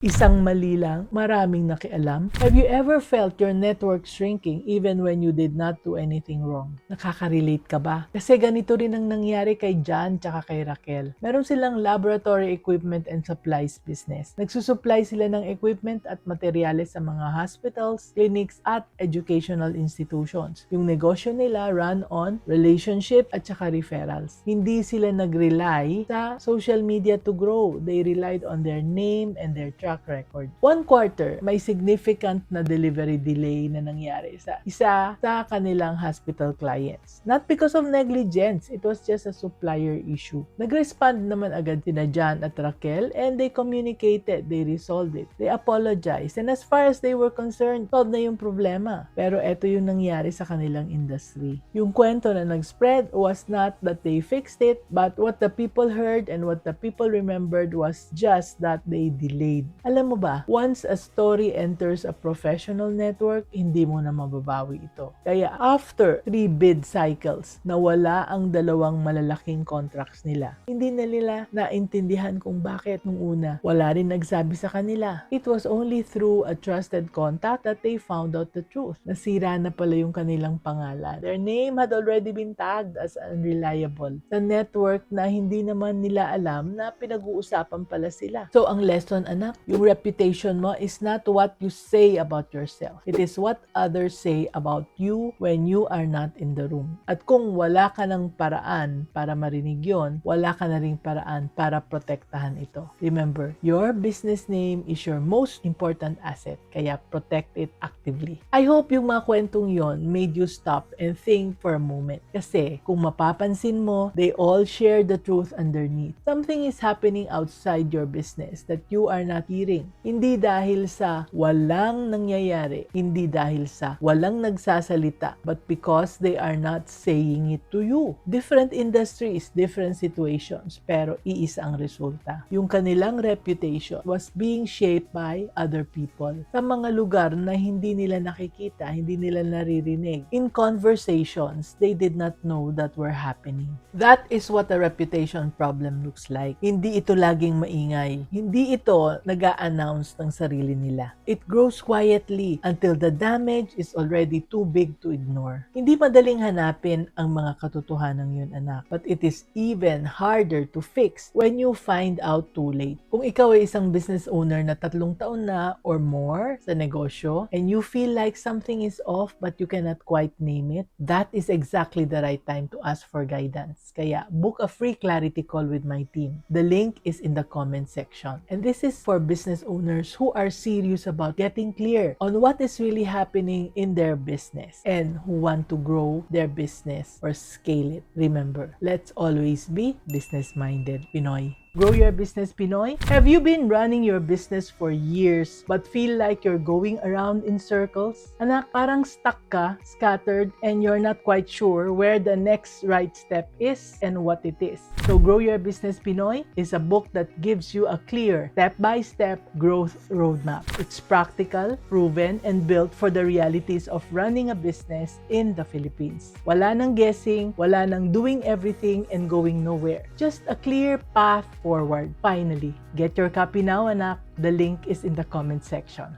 Isang mali lang, maraming nakialam. Have you ever felt your network shrinking even when you did not do anything wrong? Nakaka-relate ka ba? Kasi ganito rin ang nangyari kay John tsaka kay Raquel. Meron silang laboratory equipment and supplies business. Nagsusupply sila ng equipment at materyales sa mga hospitals, clinics at educational institutions. Yung negosyo nila run on relationship at tsaka referrals. Hindi sila nag-rely sa social media to grow. They relied on their name and their track record. One quarter, may significant na delivery delay na nangyari sa isa sa kanilang hospital clients. Not because of negligence, it was just a supplier issue. Nag-respond naman agad sina John at Raquel and they communicated, they resolved it, they apologized, and as far as they were concerned, solved na yung problema. Pero eto yung nangyari sa kanilang industry. Yung kwento na nag-spread was not that they fixed it, but what the people heard and what the people remembered was just that they delayed. Alam mo ba, once a story enters a professional network, hindi mo na mababawi ito. Kaya after 3 bid cycles, nawala ang dalawang malalaking contracts nila. Hindi na nila naintindihan kung bakit nung una. Wala rin nagsabi sa kanila. It was only through a trusted contact that they found out the truth. Nasira na pala yung kanilang pangalan. Their name had already been tagged as unreliable. Sa network na hindi naman nila alam na pinag-uusapan pala sila. So ang lesson, anak, yung reputation mo is not what you say about yourself. It is what others say about you when you are not in the room. At kung wala ka ng paraan para marinig yon, wala ka na ring paraan para protektahan ito. Remember, your business name is your most important asset, kaya protect it actively. I hope yung mga kwentong yon made you stop and think for a moment. Kasi kung mapapansin mo, they all share the truth underneath. Something is happening outside your business that you are not hearing. Hindi dahil sa walang nangyayari, hindi dahil sa walang nagsasalita, but because they are not saying it to you. Different industries, different situations, pero iisa ang resulta. Yung kanilang reputation was being shaped by other people sa mga lugar na hindi nila nakikita, hindi nila naririnig. In conversations, they did not know that were happening. That is what a reputation problem looks like. Hindi ito laging maingay. Hindi ito nag-a-announce ng sarili nila. It grows quietly until the damage is already too big to ignore. Hindi madaling hanapin ang mga katotohanan yun, anak. But it is even harder to fix when you find out too late. Kung ikaw ay isang business owner na 3 taon na or more sa negosyo and you feel like something is off but you cannot quite name it, that is exactly the right time to ask for guidance. Kaya book a free clarity call with my team. The link is in the comment section. And this is for business owners who are serious about getting clear on what is really happening in their business and who want to grow their business or scale it. Remember, let's always be business-minded, Pinoy. Grow your business, Pinoy. Have you been running your business for years but feel like you're going around in circles? Anak, parang stuck ka, scattered, and you're not quite sure where the next right step is and what it is. So Grow Your Business, Pinoy is a book that gives you a clear step-by-step growth roadmap. It's practical, proven, and built for the realities of running a business in the Philippines. Wala nang guessing, wala nang doing everything and going nowhere. Just a clear path forward. Finally, get your copy now, anak. The link is in the comment section.